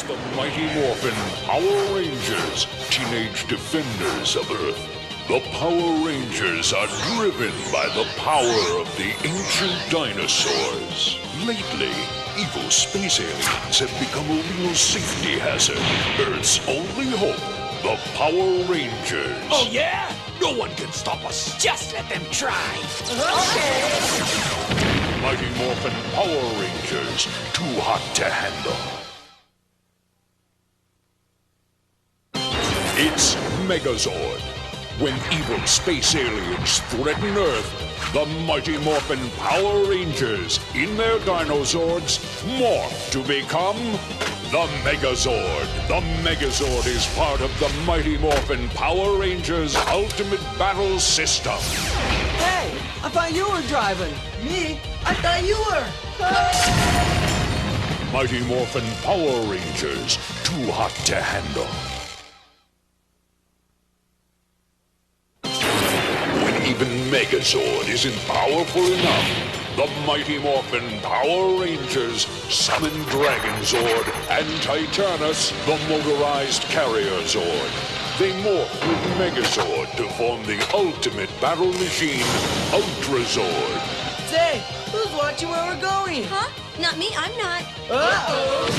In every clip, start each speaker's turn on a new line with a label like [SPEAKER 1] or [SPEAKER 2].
[SPEAKER 1] the Mighty Morphin Power Rangers, teenage defenders of Earth. The Power Rangers are driven by the power of the ancient dinosaurs. Lately, evil space aliens have become a real safety hazard. Earth's only hope, the Power Rangers.
[SPEAKER 2] Oh yeah? No one can stop us. Just let them try.
[SPEAKER 3] Okay.
[SPEAKER 1] Mighty Morphin Power Rangers, too hot to handle. It's Megazord. When evil space aliens threaten Earth, the Mighty Morphin Power Rangers, in their Dinozords, morph to become the Megazord. The Megazord is part of the Mighty Morphin Power Rangers Ultimate Battle System.
[SPEAKER 3] Hey, I thought you were driving. Me? I thought you were.
[SPEAKER 1] Mighty Morphin Power Rangers, too hot to handle. Even Megazord isn't powerful enough. The Mighty Morphin Power Rangers summon Dragon Zord and Titanus, the motorized carrier Zord. They morph with Megazord to form the ultimate battle machine, Ultra Zord.
[SPEAKER 3] Say, who's watching where we're going?
[SPEAKER 4] Huh? Not me, I'm not.
[SPEAKER 3] Uh-oh.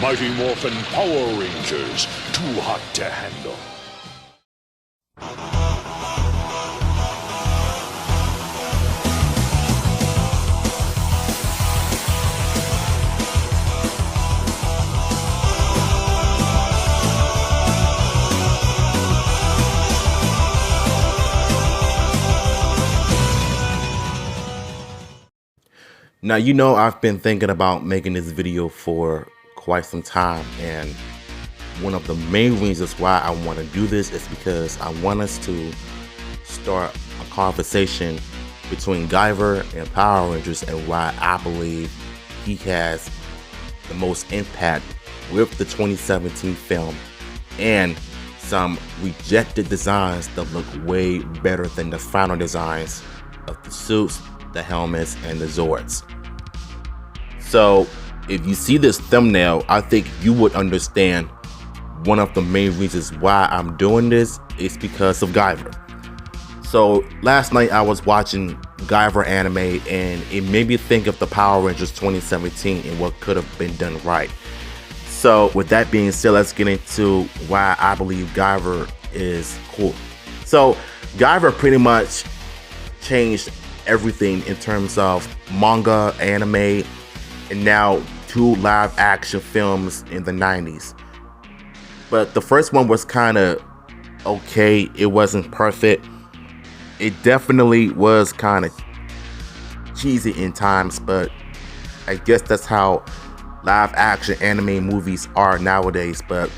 [SPEAKER 1] Mighty Morphin Power Rangers, too hot to handle.
[SPEAKER 5] Now, you know, I've been thinking about making this video for quite some time, and one of the main reasons why I want to do this is because I want us to start a conversation between Guyver and Power Rangers and why I believe he has the most impact with the 2017 film and some rejected designs that look way better than the final designs of the suits, the helmets, and the Zords. So if you see this thumbnail, I think you would understand one of the main reasons why I'm doing this is because of Guyver. So last night I was watching Guyver anime and it made me think of the Power Rangers 2017 and what could have been done right. So with that being said, let's get into why I believe Guyver is cool. So Guyver pretty much changed everything in terms of manga, anime, and now 2 live action films in the 90s. But the first one was kind of okay. It wasn't perfect. It definitely was kind of cheesy in times, but I guess that's how live action anime movies are nowadays. But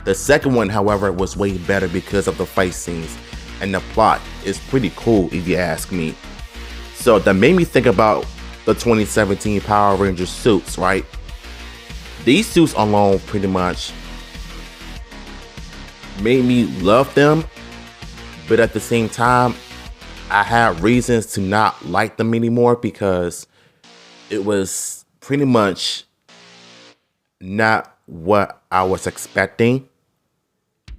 [SPEAKER 5] the second one, however, was way better because of the fight scenes, and the plot is pretty cool if you ask me. So that made me think about the 2017 Power Rangers suits, right? These suits alone pretty much made me love them, but at the same time, I had reasons to not like them anymore because it was pretty much not what I was expecting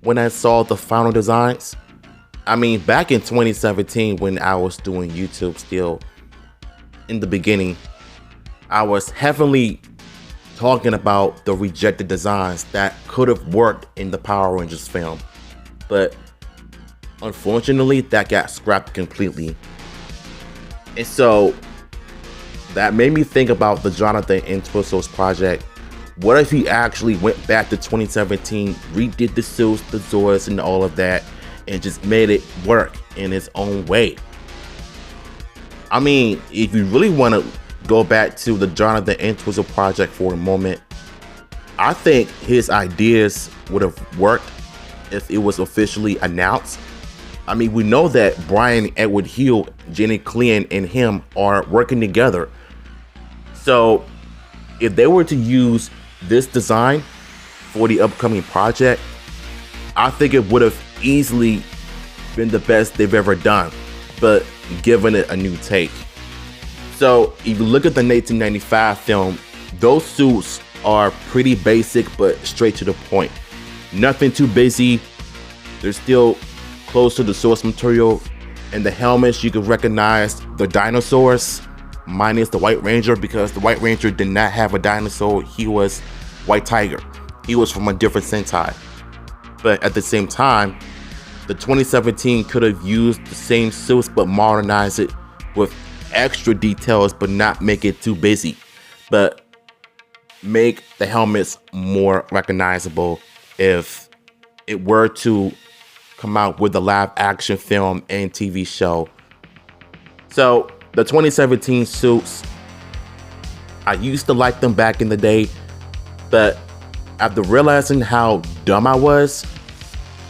[SPEAKER 5] when I saw the final designs. I mean, back in 2017 when I was doing YouTube still, in the beginning, I was heavily talking about the rejected designs that could have worked in the Power Rangers film. But unfortunately, that got scrapped completely. And so that made me think about the Jonathan Entwistle's project. What if he actually went back to 2017, redid the suits, the Zords, and all of that, and just made it work in its own way? I mean, if you really want to go back to the Jonathan Entwistle project for a moment, I think his ideas would have worked if it was officially announced. I mean, we know that Brian Edward Hill, Jenny Klein, and him are working together. So if they were to use this design for the upcoming project, I think it would have easily been the best they've ever done, but given it a new take. So if you look at the 1995 film, those suits are pretty basic but straight to the point. Nothing too busy. They're still close to the source material. In the helmets, you can recognize the dinosaurs, minus the White Ranger, because the White Ranger did not have a dinosaur. He was White Tiger. He was from a different Sentai. But at the same time, the 2017 could have used the same suits but modernize it with extra details, but not make it too busy. But make the helmets more recognizable if it were to come out with a live action film and TV show. So the 2017 suits, I used to like them back in the day, but after realizing how dumb I was,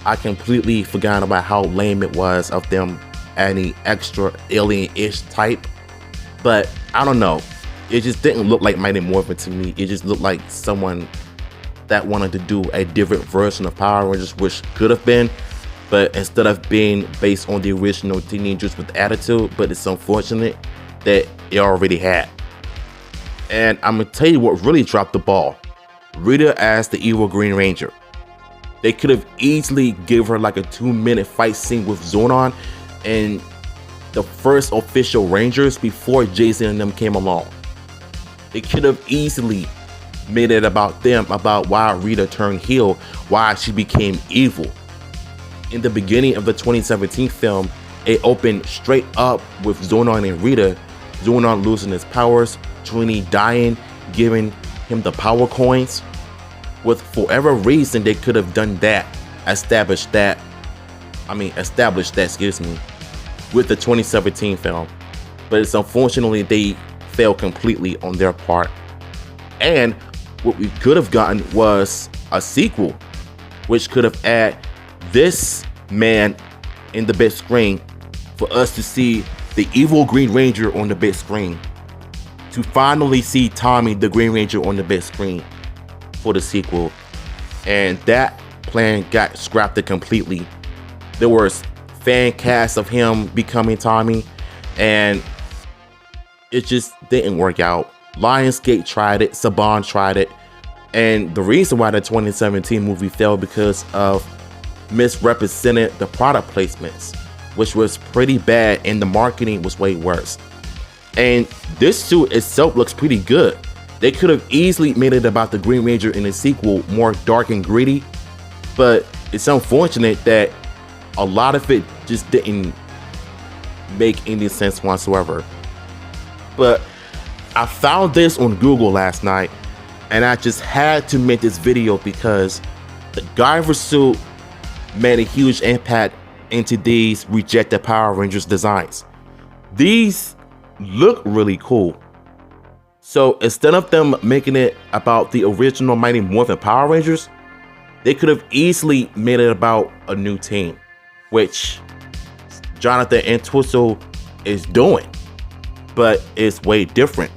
[SPEAKER 5] I completely forgot about how lame it was of them adding extra alien-ish type. But I don't know, it just didn't look like Mighty Morphin to me. It just looked like someone that wanted to do a different version of Power Rangers, which could have been, but instead of being based on the original Teenagers with Attitude. But it's unfortunate that it already had. And I'm gonna tell you what really dropped the ball. Rita as the evil Green Ranger. They could have easily given her like a 2-minute fight scene with Zord and the first official Rangers before Jason and them came along. They could have easily made it about them, about why Rita turned heel, why she became evil. In the beginning of the 2017 film, it opened straight up with Zord and Rita. Zord losing his powers, Trini dying, giving him the power coins. With for whatever reason, they could have done that, established that, excuse me, with the 2017 film. But it's unfortunately they failed completely on their part. And what we could have gotten was a sequel, which could have added this man in the big screen for us to see the evil Green Ranger on the big screen, to finally see Tommy the Green Ranger on the big screen for the sequel. And that plan got scrapped completely. There was fan cast of him becoming Tommy, and it just didn't work out. Lionsgate tried it, Saban tried it, and the reason why the 2017 movie failed because of misrepresented the product placements, which was pretty bad, and the marketing was way worse. And this suit itself looks pretty good. They could have easily made it about the Green Ranger in the sequel, more dark and gritty, but it's unfortunate that a lot of it just didn't make any sense whatsoever. But I found this on Google last night, and I just had to make this video because the Guyver suit made a huge impact into these rejected Power Rangers designs. These look really cool. So instead of them making it about the original Mighty Morphin Power Rangers, they could have easily made it about a new team, which Jonathan Entwistle is doing, but it's way different.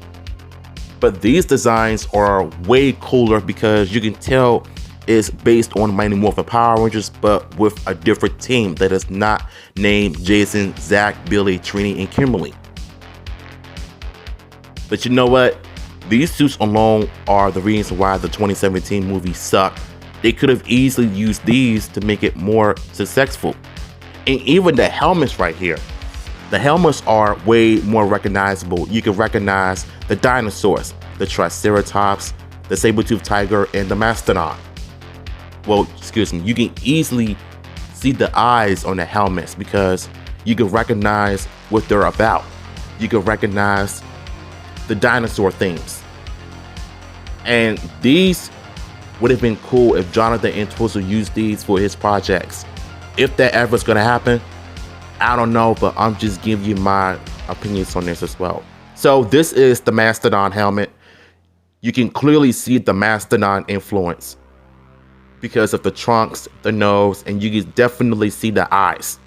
[SPEAKER 5] But these designs are way cooler because you can tell it's based on Mighty Morphin Power Rangers, but with a different team that is not named Jason, Zach, Billy, Trini, and Kimberly. But you know what? These suits alone are the reason why the 2017 movie sucked. They could have easily used these to make it more successful. And even the helmets right here. The helmets are way more recognizable. You can recognize the dinosaurs, the Triceratops, the saber-toothed tiger, and the mastodon. Well, excuse me, you can easily see the eyes on the helmets because you can recognize what they're about. You can recognize the dinosaur themes. And these would have been cool if Jonathan Entwistle used these for his projects. If that ever is going to happen, I don't know, but I'm just giving you my opinions on this as well. So this is the Mastodon helmet. You can clearly see the Mastodon influence because of the trunks, the nose, and you can definitely see the eyes.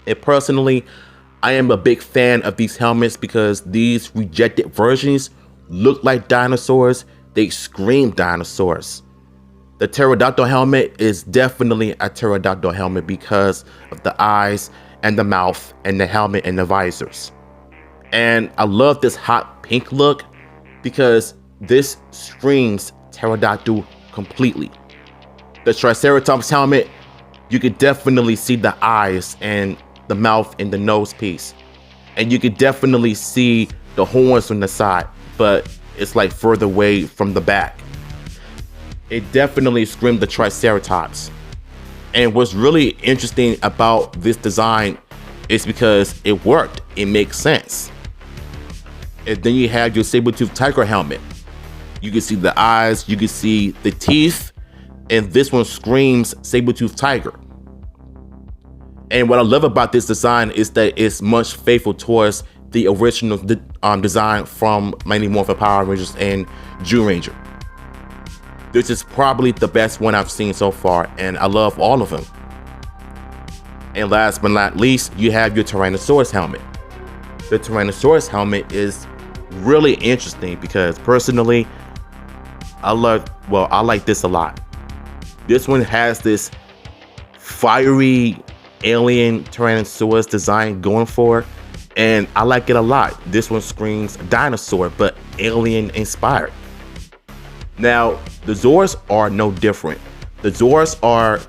[SPEAKER 5] And personally, I am a big fan of these helmets because these rejected versions look like dinosaurs. They scream dinosaurs. The pterodactyl helmet is definitely a pterodactyl helmet because of the eyes and the mouth and the helmet and the visors. And I love this hot pink look because this screams pterodactyl completely. The Triceratops helmet, you could definitely see the eyes and the mouth and the nose piece. And you could definitely see the horns on the side, but it's like further away from the back. It definitely screamed the Triceratops. And what's really interesting about this design is because it worked. It makes sense. And then you have your saber-toothed tiger helmet. You can see the eyes, you can see the teeth, and this one screams saber-toothed tiger. And what I love about this design is that it's much faithful towards the original design from Mighty Morphin Power Rangers and Jew Ranger. This is probably the best one I've seen so far, and I love all of them. And last but not least, you have your Tyrannosaurus helmet. The Tyrannosaurus helmet is really interesting because personally, I like this a lot. This one has this fiery alien Tyrannosaurus design going for it, and I like it a lot. This one screams dinosaur, but alien inspired. Now, the Zords are no different. The Zords are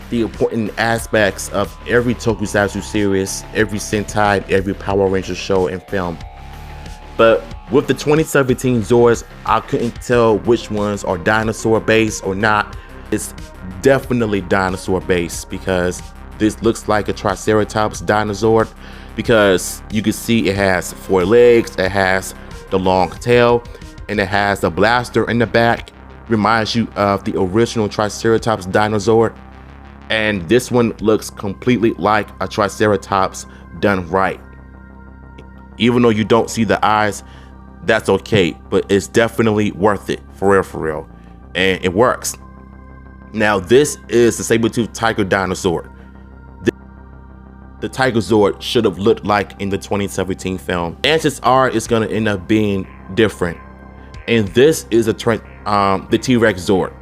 [SPEAKER 5] the important aspects of every Tokusatsu series, every Sentai, every Power Rangers show and film. But with the 2017 Zords, I couldn't tell which ones are dinosaur based or not. It's definitely dinosaur based because this looks like a Triceratops dinosaur, because you can see it has 4 legs, it has the long tail, and it has a blaster in the back. Reminds you of the original Triceratops dinosaur. And this one looks completely like a Triceratops done right. Even though you don't see the eyes, that's okay, but it's definitely worth it, for real. And it works. Now, this is the saber-toothed tiger dinosaur. The Tiger Zord should have looked like in the 2017 film. Chances are it's gonna end up being different. And this is the T-Rex Zord.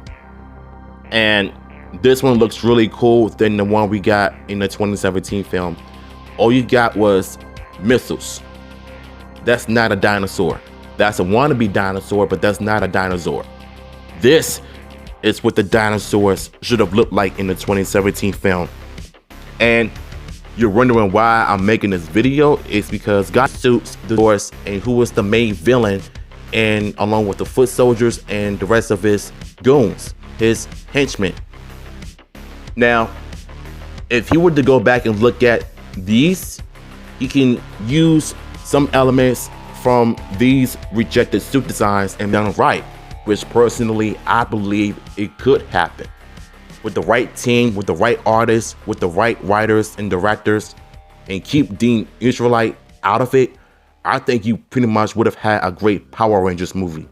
[SPEAKER 5] And this one looks really cool than the one we got in the 2017 film. All you got was missiles. That's not a dinosaur. That's a wannabe dinosaur, but that's not a dinosaur. This is what the dinosaurs should have looked like in the 2017 film. And you're wondering why I'm making this video. It's because God suits the Zords, and who was the main villain, and along with the foot soldiers and the rest of his goons, his henchmen. Now, if you were to go back and look at these, you can use some elements from these rejected suit designs and done right, which personally I believe it could happen. With the right team, with the right artists, with the right writers and directors, and keep Dean Israelite out of it, I think you pretty much would have had a great Power Rangers movie.